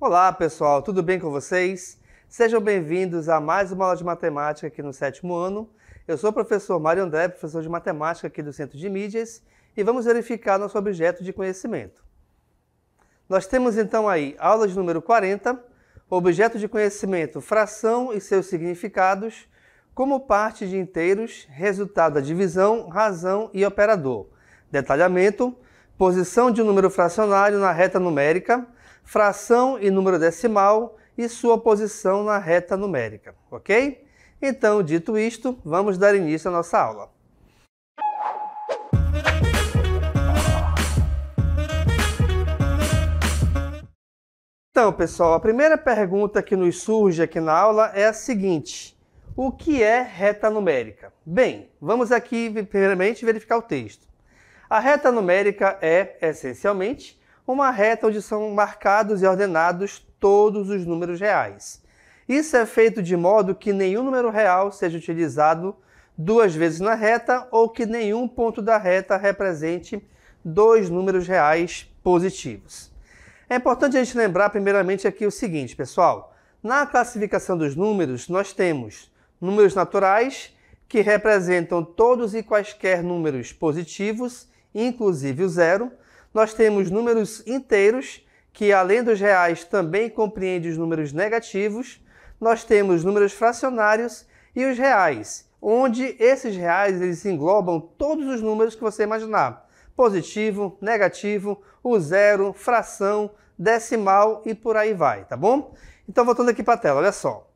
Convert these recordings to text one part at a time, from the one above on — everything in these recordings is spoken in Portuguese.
Olá pessoal, tudo bem com vocês? Sejam bem-vindos a mais uma aula de matemática aqui no 7º ano. Eu sou o professor Mário André, professor de matemática aqui do Centro de Mídias, e vamos verificar nosso objeto de conhecimento. Nós temos então aí aula de número 40, objeto de conhecimento, fração e seus significados, como parte de inteiros, resultado da divisão, razão e operador. Detalhamento, posição de um número fracionário na reta numérica, fração e número decimal e sua posição na reta numérica, ok? Então, dito isto, vamos dar início à nossa aula. Então, pessoal, a primeira pergunta que nos surge aqui na aula é a seguinte: o que é reta numérica? Bem, vamos aqui primeiramente verificar o texto. A reta numérica é, essencialmente, uma reta onde são marcados e ordenados todos os números reais. Isso é feito de modo que nenhum número real seja utilizado duas vezes na reta ou que nenhum ponto da reta represente dois números reais positivos. É importante a gente lembrar primeiramente aqui o seguinte, pessoal. Na classificação dos números, nós temos números naturais, que representam todos e quaisquer números positivos, inclusive o zero. Nós temos números inteiros, que além dos reais também compreende os números negativos. Nós temos números fracionários e os reais, onde esses reais eles englobam todos os números que você imaginar. Positivo, negativo, o zero, fração, decimal e por aí vai, tá bom? Então voltando aqui para a tela, olha só.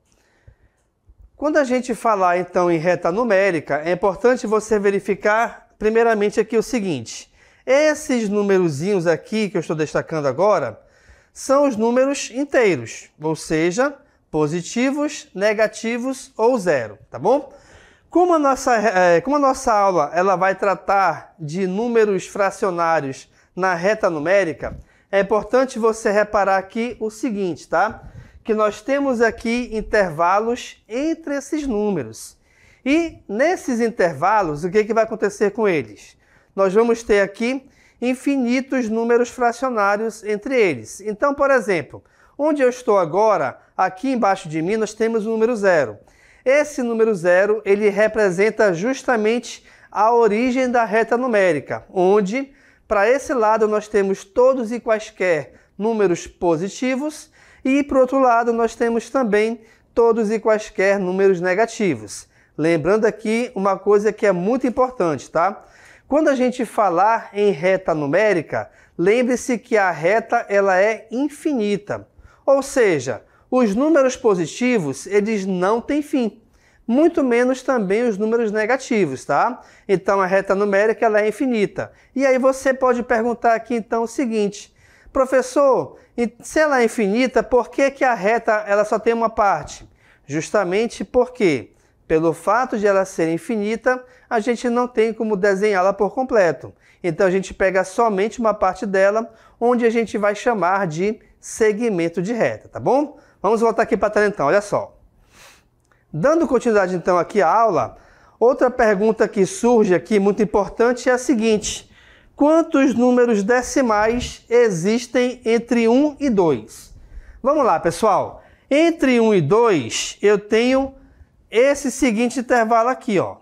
Quando a gente falar então em reta numérica, é importante você verificar primeiramente aqui o seguinte. Esses numerozinhos aqui que eu estou destacando agora são os números inteiros, ou seja, positivos, negativos ou zero, tá bom? Como a nossa aula ela vai tratar de números fracionários na reta numérica, é importante você reparar aqui o seguinte, tá? Que nós temos aqui intervalos entre esses números. E nesses intervalos, o que vai acontecer com eles? Nós vamos ter aqui infinitos números fracionários entre eles. Então, por exemplo, onde eu estou agora, aqui embaixo de mim, nós temos o número zero. Esse número zero, ele representa justamente a origem da reta numérica, onde, para esse lado, nós temos todos e quaisquer números positivos e, por outro lado, nós temos também todos e quaisquer números negativos. Lembrando aqui uma coisa que é muito importante, tá? Quando a gente falar em reta numérica, lembre-se que a reta ela é infinita. Ou seja, os números positivos, eles não têm fim. Muito menos também os números negativos, tá? Então a reta numérica ela é infinita. E aí você pode perguntar aqui então o seguinte: professor, se ela é infinita, por que a reta ela só tem uma parte? Justamente porque, pelo fato de ela ser infinita, a gente não tem como desenhá-la por completo. Então a gente pega somente uma parte dela, onde a gente vai chamar de segmento de reta, tá bom? Vamos voltar aqui para a tela então, olha só. Dando continuidade então aqui à aula, outra pergunta que surge aqui muito importante é a seguinte: quantos números decimais existem entre 1 e 2? Vamos lá, pessoal. Entre 1 e 2, eu tenho esse seguinte intervalo aqui, ó.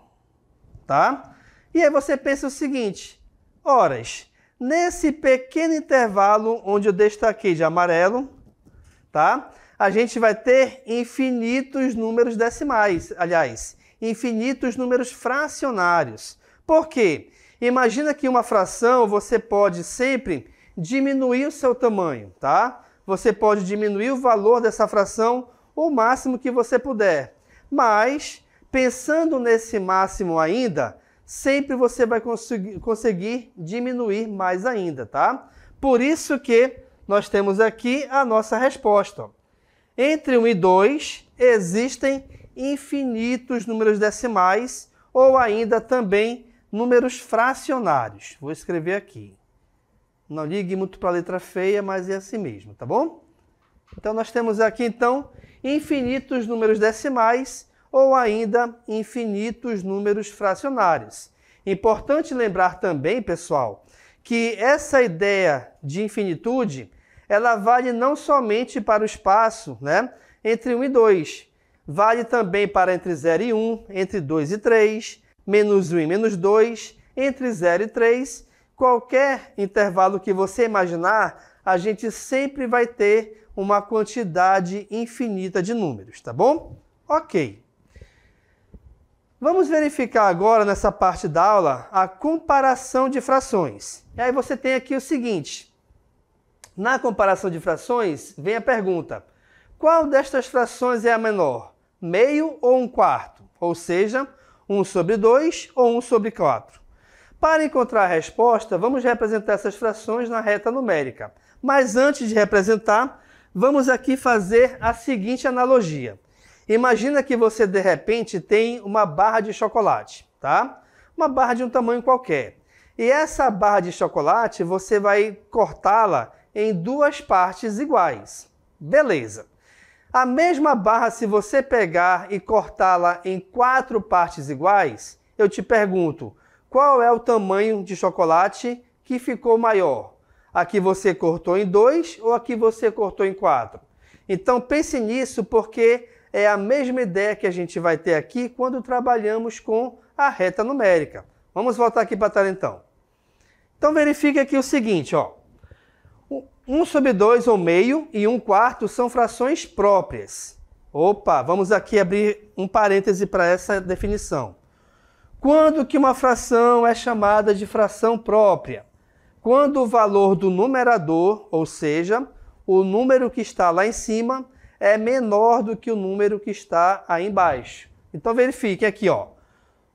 Tá? E aí você pensa o seguinte: horas, nesse pequeno intervalo onde eu destaquei de amarelo, tá? A gente vai ter infinitos números decimais, aliás, infinitos números fracionários. Por quê? Imagina que uma fração você pode sempre diminuir o seu tamanho, tá? Você pode diminuir o valor dessa fração o máximo que você puder. Mas, pensando nesse máximo ainda, sempre você vai conseguir diminuir mais ainda, tá? Por isso que nós temos aqui a nossa resposta. Entre 1 e 2 existem infinitos números decimais ou ainda também números fracionários. Vou escrever aqui. Não ligue muito para a letra feia, mas é assim mesmo, tá bom? Então nós temos aqui então infinitos números decimais ou ainda infinitos números fracionários. Importante lembrar também, pessoal, que essa ideia de infinitude, ela vale não somente para o espaço, né, entre 1 e 2. Vale também para entre 0 e 1, entre 2 e 3, menos 1 e menos 2, entre 0 e 3. Qualquer intervalo que você imaginar, a gente sempre vai ter uma quantidade infinita de números, tá bom? Ok. Vamos verificar agora, nessa parte da aula, a comparação de frações. E aí você tem aqui o seguinte. Na comparação de frações, vem a pergunta: qual destas frações é a menor? Meio ou 1/4? Ou seja, 1 sobre 2 ou 1 sobre 4? Para encontrar a resposta, vamos representar essas frações na reta numérica. Mas antes de representar, vamos aqui fazer a seguinte analogia. Imagina que você, de repente, tem uma barra de chocolate, tá? Uma barra de um tamanho qualquer. E essa barra de chocolate, você vai cortá-la em 2 partes iguais. Beleza. A mesma barra, se você pegar e cortá-la em 4 partes iguais, eu te pergunto, qual é o tamanho de chocolate que ficou maior? A que você cortou em 2 ou a que você cortou em 4? Então pense nisso, porque é a mesma ideia que a gente vai ter aqui quando trabalhamos com a reta numérica. Vamos voltar aqui para a tela então. Então verifique aqui o seguinte, ó. 1 sobre 2 ou meio e 1/4 são frações próprias. Opa, vamos aqui abrir um parêntese para essa definição. Quando que uma fração é chamada de fração própria? Quando o valor do numerador, ou seja, o número que está lá em cima, é menor do que o número que está aí embaixo. Então verifiquem aqui, ó.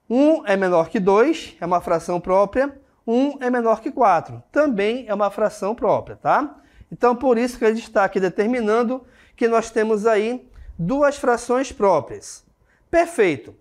1 é menor que 2, é uma fração própria. 1 é menor que 4, também é uma fração própria, tá? Então por isso que a gente está aqui determinando que nós temos aí 2 frações próprias. Perfeito.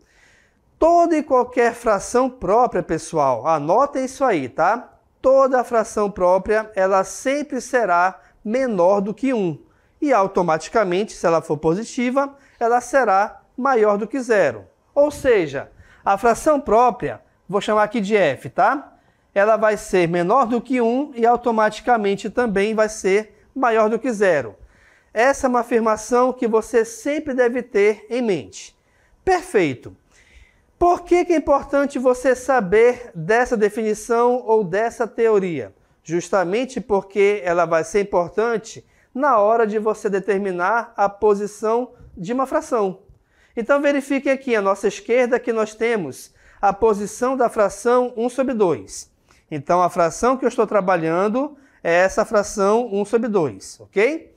Toda e qualquer fração própria, pessoal, anotem isso aí, tá? Toda fração própria, ela sempre será menor do que 1. E automaticamente, se ela for positiva, ela será maior do que 0. Ou seja, a fração própria, vou chamar aqui de f, tá? Ela vai ser menor do que 1 e automaticamente também vai ser maior do que 0. Essa é uma afirmação que você sempre deve ter em mente. Perfeito. Por que é importante você saber dessa definição ou dessa teoria? Justamente porque ela vai ser importante na hora de você determinar a posição de uma fração. Então verifiquem aqui à nossa esquerda que nós temos a posição da fração 1 sobre 2. Então a fração que eu estou trabalhando é essa fração 1 sobre 2, ok?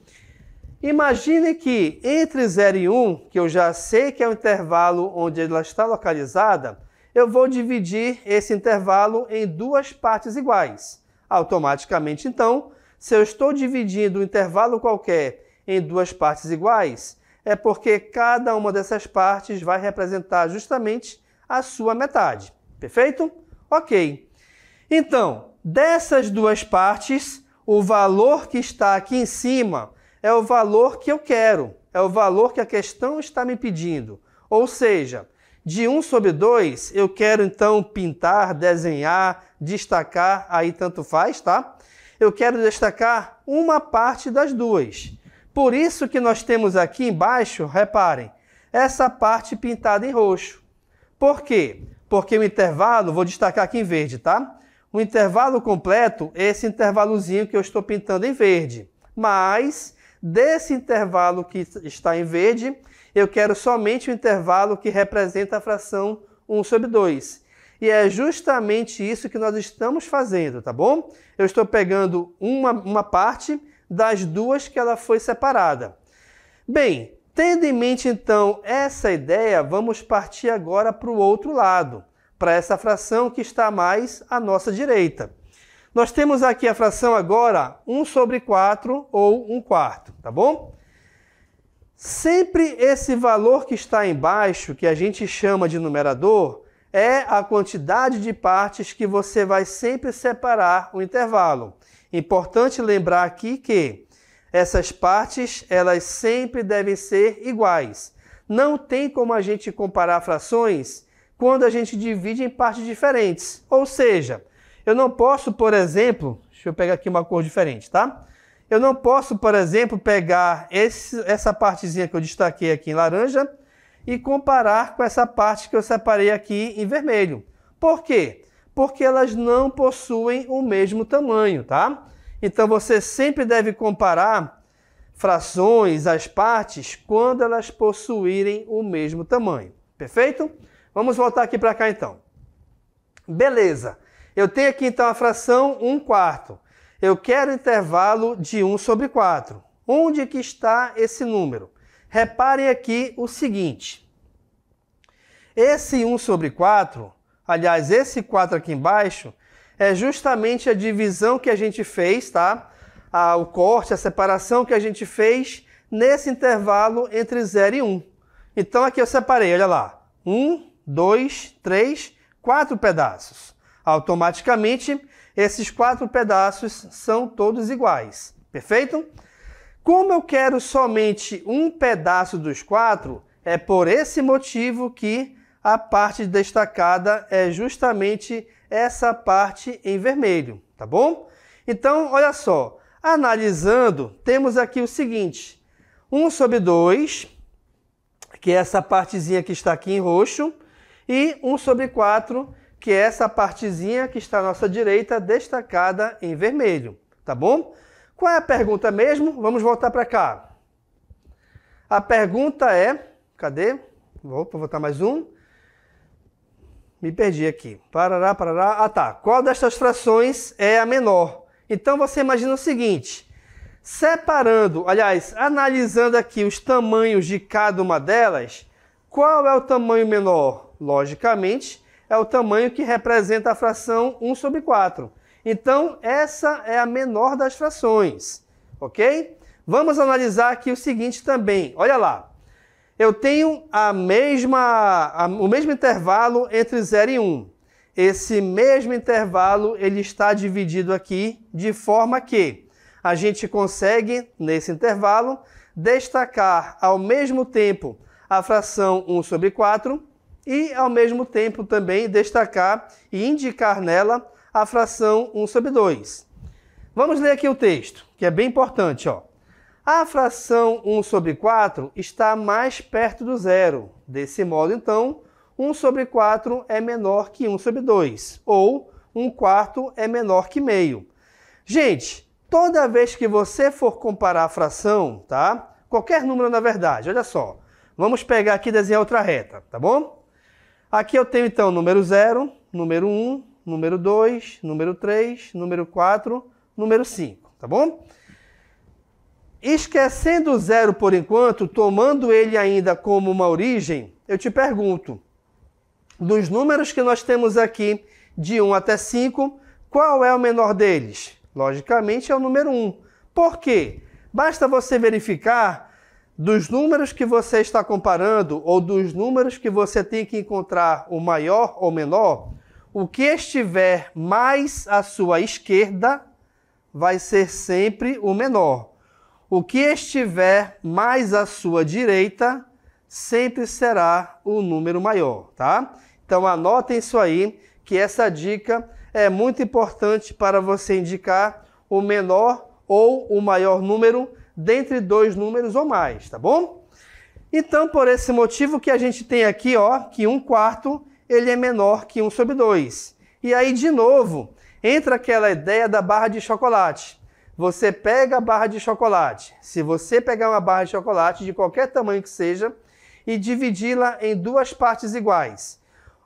Imagine que entre 0 e 1, que eu já sei que é o intervalo onde ela está localizada, eu vou dividir esse intervalo em 2 partes iguais. Automaticamente, então, se eu estou dividindo um intervalo qualquer em 2 partes iguais, é porque cada uma dessas partes vai representar justamente a sua metade. Perfeito? Ok. Então, dessas 2 partes, o valor que está aqui em cima é o valor que eu quero, é o valor que a questão está me pedindo. Ou seja, de 1 sobre 2, eu quero então pintar, desenhar, destacar, aí tanto faz, tá? Eu quero destacar uma parte das 2. Por isso que nós temos aqui embaixo, reparem, essa parte pintada em roxo. Por quê? Porque o intervalo, vou destacar aqui em verde, tá? O intervalo completo é esse intervalozinho que eu estou pintando em verde. Mas desse intervalo que está em verde, eu quero somente o intervalo que representa a fração 1 sobre 2. E é justamente isso que nós estamos fazendo, tá bom? Eu estou pegando uma parte das 2 que ela foi separada. Bem, tendo em mente então essa ideia, vamos partir agora para o outro lado, para essa fração que está mais à nossa direita. Nós temos aqui a fração agora 1 sobre 4 ou 1/4, tá bom? Sempre esse valor que está embaixo, que a gente chama de numerador, é a quantidade de partes que você vai sempre separar o intervalo. Importante lembrar aqui que essas partes, elas sempre devem ser iguais. não tem como a gente comparar frações quando a gente divide em partes diferentes. Ou seja, eu não posso, por exemplo, deixa eu pegar aqui uma cor diferente, tá? Eu não posso, por exemplo, pegar essa partezinha que eu destaquei aqui em laranja e comparar com essa parte que eu separei aqui em vermelho. Por quê? Porque elas não possuem o mesmo tamanho, tá? Então você sempre deve comparar frações, as partes, quando elas possuírem o mesmo tamanho. Perfeito? Vamos voltar aqui para cá então. Beleza. Eu tenho aqui então a fração 1/4. Eu quero intervalo de 1/4. Onde que está esse número? Reparem aqui o seguinte. Esse 1/4, aliás, esse 4 aqui embaixo, é justamente a divisão que a gente fez, tá? O corte, a separação que a gente fez nesse intervalo entre 0 e 1. Então aqui eu separei, olha lá. 1, 2, 3, 4 pedaços. Automaticamente, esses 4 pedaços são todos iguais. Perfeito? Como eu quero somente um pedaço dos 4, é por esse motivo que a parte destacada é justamente essa parte em vermelho, tá bom? Então, olha só, analisando, temos aqui o seguinte, 1/2, que é essa partezinha que está aqui em roxo, e 1/4, que é essa partezinha que está à nossa direita, destacada em vermelho, tá bom? Qual é a pergunta mesmo? Vamos voltar para cá. A pergunta é, cadê? Vou botar mais um. Me perdi aqui. Parará, parará. Ah, tá. Qual destas frações é a menor? Então, você imagina o seguinte. Separando, aliás, analisando aqui os tamanhos de cada uma delas, qual é o tamanho menor? Logicamente, é o tamanho que representa a fração 1/4. Então, essa é a menor das frações, ok? Vamos analisar aqui o seguinte também. Olha lá. Eu tenho o mesmo intervalo entre 0 e 1. Esse mesmo intervalo ele está dividido aqui de forma que a gente consegue, nesse intervalo, destacar ao mesmo tempo a fração 1/4 e, ao mesmo tempo, também destacar e indicar nela a fração 1/2. Vamos ler aqui o texto, que é bem importante, ó. A fração 1/4 está mais perto do zero. Desse modo, então, 1/4 é menor que 1/2, ou 1/4 é menor que meio. Gente, toda vez que você for comparar a fração, tá? Qualquer número, na verdade, olha só. Vamos pegar aqui e desenhar outra reta, tá bom? Aqui eu tenho, então, número 0, número 1, número 2, número 3, número 4, número 5, tá bom? Esquecendo o zero por enquanto, tomando ele ainda como uma origem, eu te pergunto, dos números que nós temos aqui, de 1 até 5, qual é o menor deles? Logicamente é o número 1. Por quê? Basta você verificar dos números que você está comparando ou dos números que você tem que encontrar o maior ou menor, o que estiver mais à sua esquerda vai ser sempre o menor. O que estiver mais à sua direita sempre será o número maior, tá? Então anotem isso aí, que essa dica é muito importante para você indicar o menor ou o maior número dentre dois números ou mais, tá bom? Então, por esse motivo que a gente tem aqui, ó, que 1/4 ele é menor que 1/2. E aí, de novo, entra aquela ideia da barra de chocolate. Você pega a barra de chocolate. Se você pegar uma barra de chocolate de qualquer tamanho que seja e dividi-la em duas partes iguais,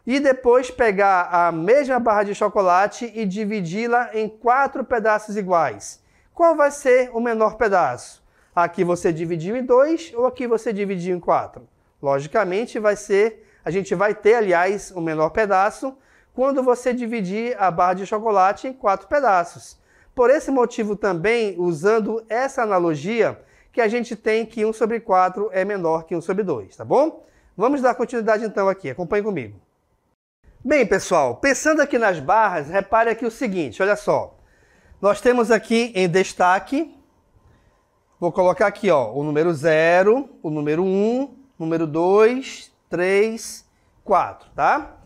e depois pegar a mesma barra de chocolate e dividi-la em 4 pedaços iguais, qual vai ser o menor pedaço? Aqui você dividiu em 2 ou aqui você dividiu em 4? Logicamente a gente vai ter, aliás, o menor pedaço quando você dividir a barra de chocolate em 4 pedaços. Por esse motivo também, usando essa analogia, que a gente tem que 1/4 é menor que 1/2, tá bom? Vamos dar continuidade então aqui, acompanhe comigo. Bem, pessoal, pensando aqui nas barras, repare aqui o seguinte, olha só. Nós temos aqui em destaque, vou colocar aqui, ó, o número 0, o número 1, número 2, 3, 4, tá?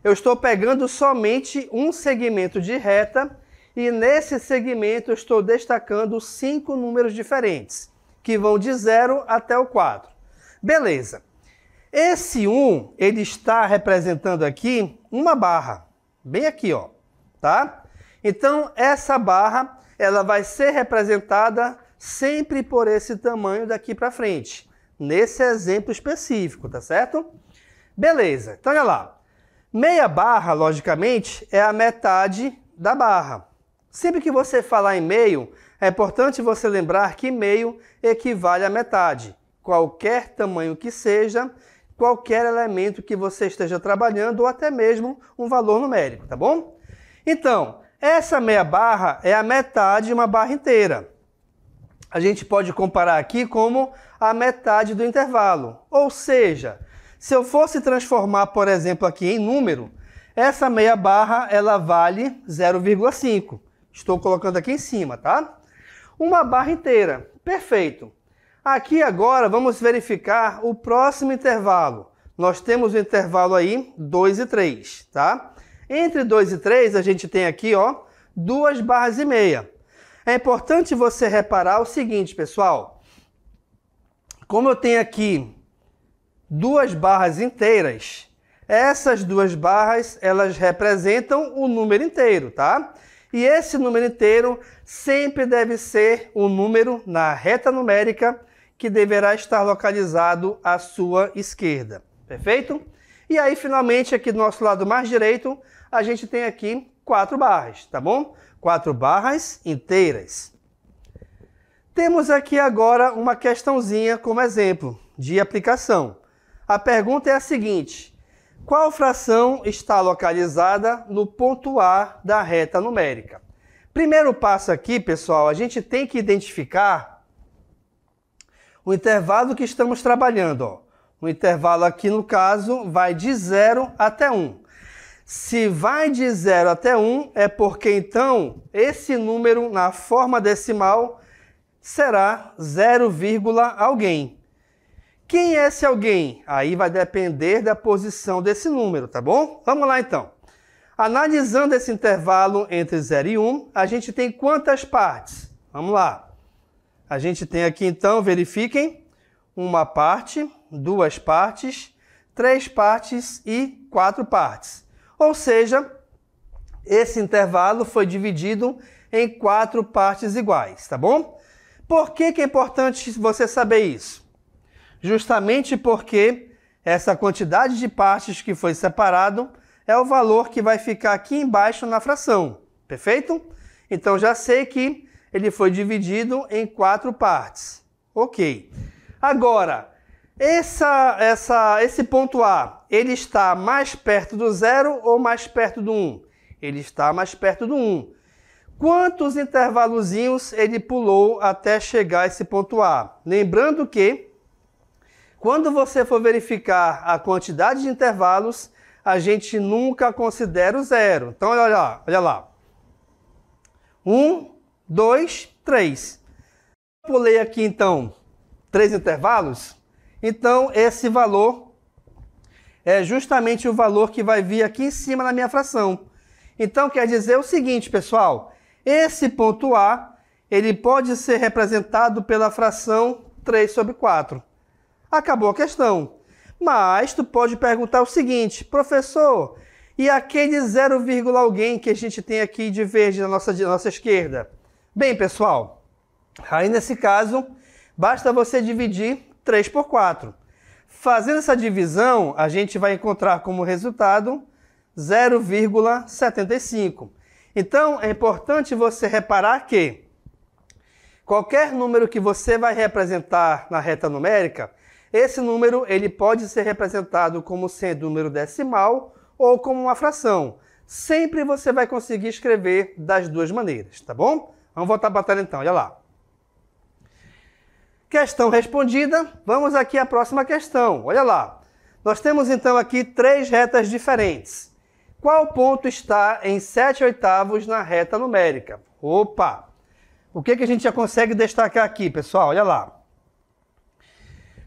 Eu estou pegando somente um segmento de reta e nesse segmento eu estou destacando 5 números diferentes, que vão de 0 até o 4. Beleza. Esse 1, ele está representando aqui uma barra, bem aqui, ó, tá? Então, essa barra, ela vai ser representada sempre por esse tamanho daqui para frente, nesse exemplo específico, tá certo? Beleza, então olha lá. Meia barra, logicamente, é a metade da barra. Sempre que você falar em meio, é importante você lembrar que meio equivale a metade. Qualquer tamanho que seja, qualquer elemento que você esteja trabalhando ou até mesmo um valor numérico, tá bom? Então, essa meia barra é a metade de uma barra inteira. A gente pode comparar aqui como a metade do intervalo. Ou seja, se eu fosse transformar, por exemplo, aqui em número, essa meia barra ela vale 0,5. Estou colocando aqui em cima, tá? Uma barra inteira. Perfeito. Aqui agora vamos verificar o próximo intervalo. Nós temos o intervalo aí 2 e 3, tá? Entre 2 e 3 a gente tem aqui, ó, 2 barras e meia. É importante você reparar o seguinte, pessoal. Como eu tenho aqui 2 barras inteiras, essas 2 barras, elas representam o número inteiro, tá? E esse número inteiro sempre deve ser o número na reta numérica que deverá estar localizado à sua esquerda. Perfeito? E aí, finalmente, aqui do nosso lado mais direito, a gente tem aqui 4 barras, tá bom? 4 barras inteiras. Temos aqui agora uma questãozinha como exemplo de aplicação. A pergunta é a seguinte: qual fração está localizada no ponto A da reta numérica? Primeiro passo aqui, pessoal, a gente tem que identificar o intervalo que estamos trabalhando, ó. O intervalo aqui, no caso, vai de 0 até 1. Se vai de 0 até 1, é porque, então, esse número, na forma decimal, será 0, alguém. Quem é esse alguém? Aí vai depender da posição desse número, tá bom? Vamos lá, então. Analisando esse intervalo entre 0 e 1, a gente tem quantas partes? Vamos lá. A gente tem aqui, então, verifiquem, uma parte, 2 partes, 3 partes e 4 partes. Ou seja, esse intervalo foi dividido em 4 partes iguais, tá bom? Por que é importante você saber isso? Justamente porque essa quantidade de partes que foi separado é o valor que vai ficar aqui embaixo na fração, perfeito? Então já sei que ele foi dividido em 4 partes. Ok. Agora, esse ponto A, ele está mais perto do 0 ou mais perto do 1? Ele está mais perto do 1. Quantos intervalozinhos ele pulou até chegar a esse ponto A? Lembrando que, quando você for verificar a quantidade de intervalos, a gente nunca considera o 0. Então, olha lá. 1, 2, 3. Eu pulei aqui, então, 3 intervalos. Então, esse valor é justamente o valor que vai vir aqui em cima na minha fração. Então, quer dizer o seguinte, pessoal. Esse ponto A, ele pode ser representado pela fração 3 sobre 4. Acabou a questão. Mas tu pode perguntar o seguinte: professor, e aquele 0, alguém que a gente tem aqui de verde na nossa esquerda? Bem, pessoal, aí nesse caso, basta você dividir 3 por 4. Fazendo essa divisão, a gente vai encontrar como resultado 0,75. Então, é importante você reparar que qualquer número que você vai representar na reta numérica, esse número ele pode ser representado como sendo um número decimal ou como uma fração. Sempre você vai conseguir escrever das duas maneiras, tá bom? Vamos voltar para a tela então, olha lá. Questão respondida, vamos aqui à próxima questão, olha lá. Nós temos então aqui 3 retas diferentes. Qual ponto está em 7/8 na reta numérica? Opa! O que a gente já consegue destacar aqui, pessoal? Olha lá.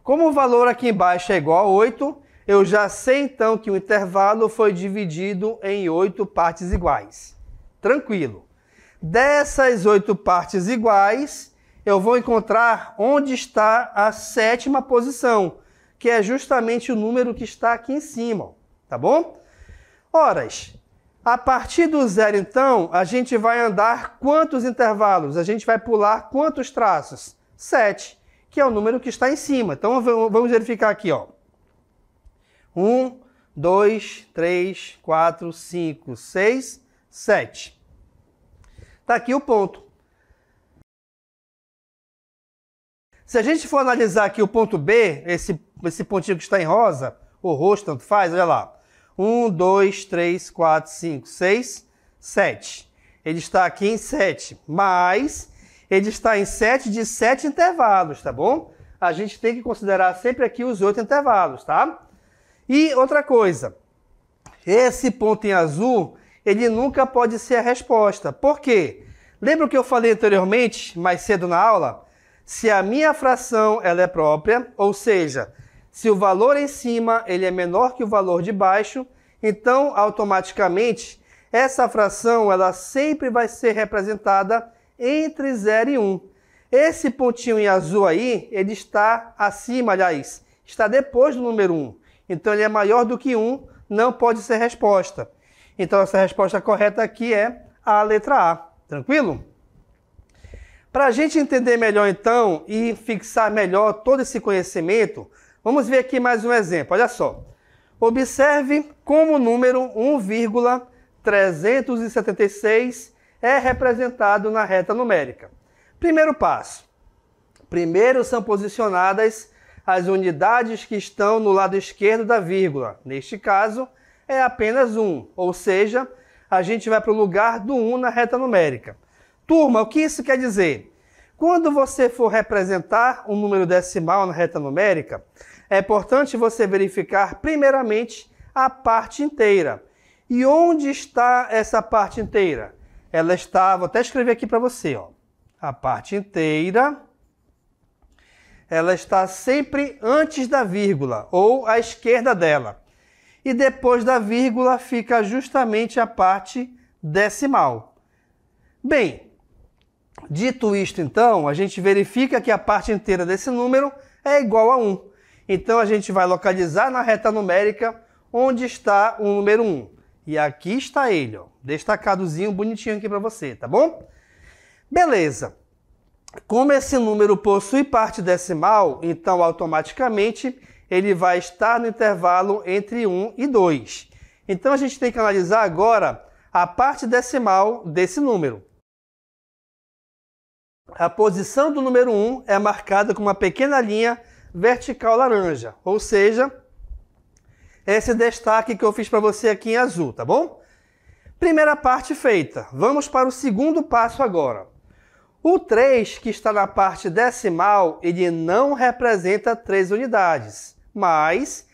Como o valor aqui embaixo é igual a 8, eu já sei então que o intervalo foi dividido em 8 partes iguais. Tranquilo. Dessas 8 partes iguais, eu vou encontrar onde está a 7ª posição, que é justamente o número que está aqui em cima, tá bom? Horas. A partir do 0, então, a gente vai andar quantos intervalos? A gente vai pular quantos traços? 7, que é o número que está em cima. Então, vamos verificar aqui, ó. 1, 2, 3, 4, 5, 6, 7. Está aqui o ponto. Se a gente for analisar aqui o ponto B, esse pontinho que está em rosa, ou roxo, tanto faz, olha lá. 1, 2, 3, 4, 5, 6, 7. Ele está aqui em 7, mas ele está em 7 de 7 intervalos, tá bom? A gente tem que considerar sempre aqui os 8 intervalos, tá? E outra coisa, esse ponto em azul, ele nunca pode ser a resposta. Por quê? Lembra o que eu falei anteriormente, mais cedo na aula? Se a minha fração ela é própria, ou seja, se o valor em cima ele é menor que o valor de baixo, então automaticamente essa fração ela sempre vai ser representada entre 0 e 1. Esse pontinho em azul aí, ele está acima, aliás, está depois do número 1. Então ele é maior do que 1, não pode ser resposta. Então essa resposta correta aqui é a letra A. Tranquilo? Para a gente entender melhor então e fixar melhor todo esse conhecimento, vamos ver aqui mais um exemplo. Olha só. Observe como o número 1,376 é representado na reta numérica. Primeiro passo. Primeiro são posicionadas as unidades que estão no lado esquerdo da vírgula. Neste caso, é apenas 1, ou seja, a gente vai para o lugar do 1 na reta numérica. Turma, o que isso quer dizer? Quando você for representar um número decimal na reta numérica, é importante você verificar primeiramente a parte inteira. E onde está essa parte inteira? Ela está, vou até escrever aqui para você, ó. A parte inteira, ela está sempre antes da vírgula, ou à esquerda dela. E depois da vírgula fica justamente a parte decimal. Bem, dito isto então, a gente verifica que a parte inteira desse número é igual a 1. Então a gente vai localizar na reta numérica onde está o número 1. E aqui está ele, ó, destacadozinho, bonitinho aqui para você, tá bom? Beleza. Como esse número possui parte decimal, então automaticamente ele vai estar no intervalo entre 1 e 2. Então a gente tem que analisar agora a parte decimal desse número. A posição do número 1 é marcada com uma pequena linha vertical laranja, ou seja, esse destaque que eu fiz para você aqui em azul, tá bom? Primeira parte feita. Vamos para o segundo passo agora. O 3, que está na parte decimal, ele não representa 3 unidades, mas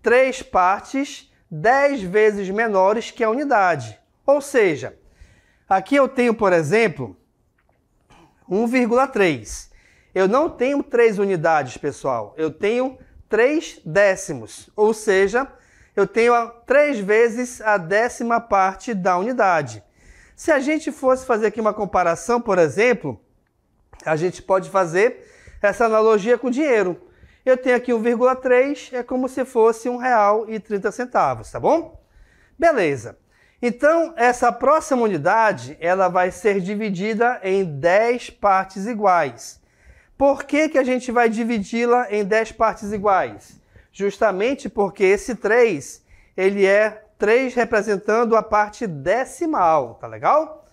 3 partes 10 vezes menores que a unidade. Ou seja, aqui eu tenho, por exemplo, 1,3. Eu não tenho 3 unidades, pessoal. Eu tenho 3 décimos. Ou seja, eu tenho 3 vezes a 10ª parte da unidade. Se a gente fosse fazer aqui uma comparação, por exemplo, a gente pode fazer essa analogia com dinheiro. Eu tenho aqui 1,3, é como se fosse R$1,30, tá bom? Beleza. Então, essa próxima unidade, ela vai ser dividida em 10 partes iguais. Por que que a gente vai dividi-la em 10 partes iguais? Justamente porque esse 3, ele é 3 representando a parte decimal, tá legal?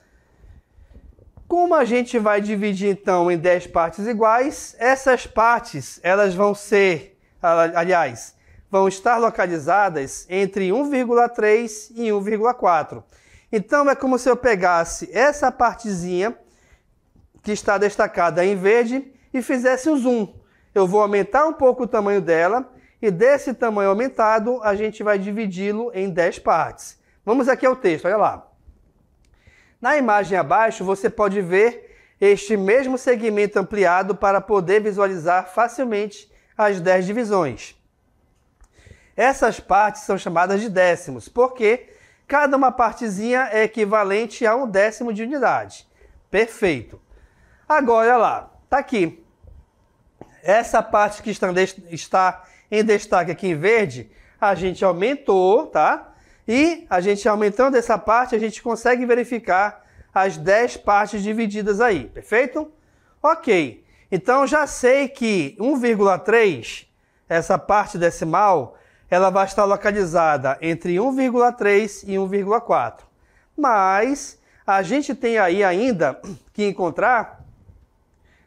Como a gente vai dividir então em 10 partes iguais, essas partes, elas vão ser, aliás, vão estar localizadas entre 1,3 e 1,4. Então é como se eu pegasse essa partezinha que está destacada em verde e fizesse um zoom. Eu vou aumentar um pouco o tamanho dela e desse tamanho aumentado a gente vai dividi-lo em 10 partes. Vamos aqui ao texto, olha lá. Na imagem abaixo você pode ver este mesmo segmento ampliado para poder visualizar facilmente as 10 divisões. Essas partes são chamadas de décimos, porque cada uma partezinha é equivalente a 1/10 de unidade. Perfeito. Agora, olha lá, está aqui. Essa parte que está em destaque aqui em verde, a gente aumentou, tá? E a gente aumentando essa parte, a gente consegue verificar as 10 partes divididas aí, perfeito? Ok. Então, já sei que 1,3, essa parte decimal, ela vai estar localizada entre 1,3 e 1,4. Mas a gente tem aí ainda que encontrar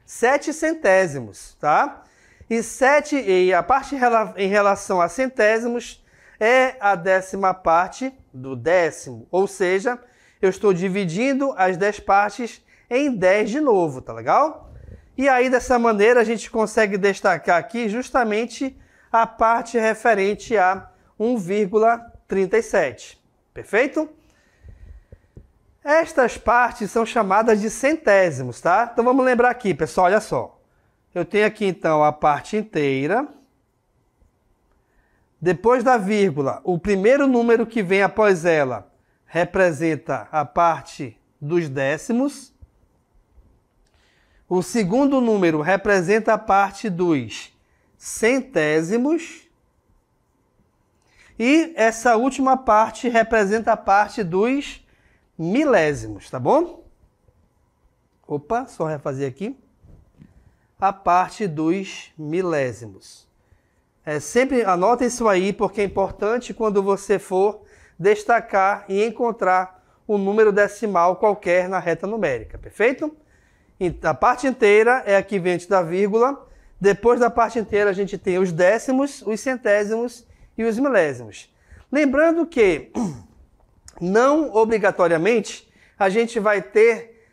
7 centésimos, tá? E a parte em relação a centésimos é a 10ª parte do décimo. Ou seja, eu estou dividindo as 10 partes em 10 de novo, tá legal? E aí, dessa maneira, a gente consegue destacar aqui justamente a parte referente a 1,37. Perfeito? Estas partes são chamadas de centésimos, tá? Então vamos lembrar aqui, pessoal, olha só. Eu tenho aqui então a parte inteira. Depois da vírgula, o primeiro número que vem após ela representa a parte dos décimos. O segundo número representa a parte dos centésimos. E essa última parte representa a parte dos milésimos, tá bom? Opa, só refazer aqui. A parte dos milésimos. Sempre anota isso aí, porque é importante quando você for destacar e encontrar um número decimal qualquer na reta numérica, perfeito? A parte inteira é a que vem antes da vírgula. Depois da parte inteira a gente tem os décimos, os centésimos e os milésimos. Lembrando que não obrigatoriamente a gente vai ter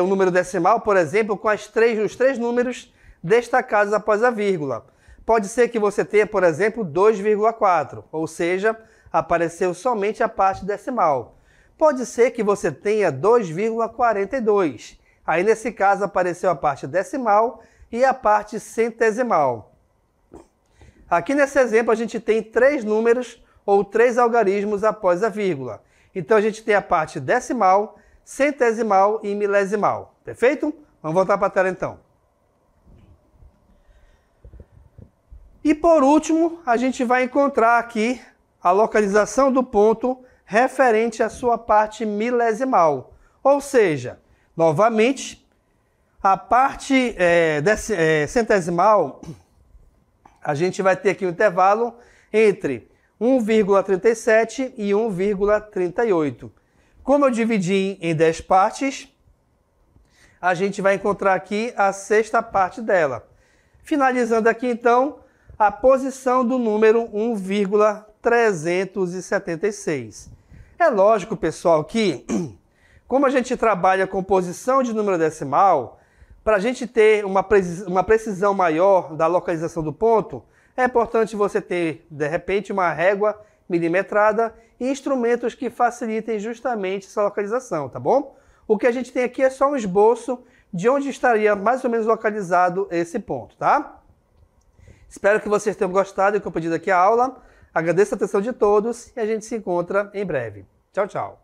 um número decimal, por exemplo, com os três números destacados após a vírgula. Pode ser que você tenha, por exemplo, 2,4, ou seja, apareceu somente a parte decimal. Pode ser que você tenha 2,42. Aí, nesse caso, apareceu a parte decimal e a parte centesimal. Aqui nesse exemplo, a gente tem 3 números ou 3 algarismos após a vírgula. Então, a gente tem a parte decimal, centesimal e milesimal. Perfeito? Vamos voltar para a tela, então. E, por último, a gente vai encontrar aqui a localização do ponto referente à sua parte milesimal. Ou seja, novamente, a parte centesimal, a gente vai ter aqui um intervalo entre 1,37 e 1,38. Como eu dividi em 10 partes, a gente vai encontrar aqui a 6ª parte dela. Finalizando aqui, então, a posição do número 1,376. É lógico, pessoal, que como a gente trabalha com posição de número decimal, para a gente ter uma precisão maior da localização do ponto, é importante você ter, de repente, uma régua milimetrada e instrumentos que facilitem justamente essa localização, tá bom? O que a gente tem aqui é só um esboço de onde estaria mais ou menos localizado esse ponto, tá? Espero que vocês tenham gostado e compreendido aqui a aula. Agradeço a atenção de todos e a gente se encontra em breve. Tchau, tchau.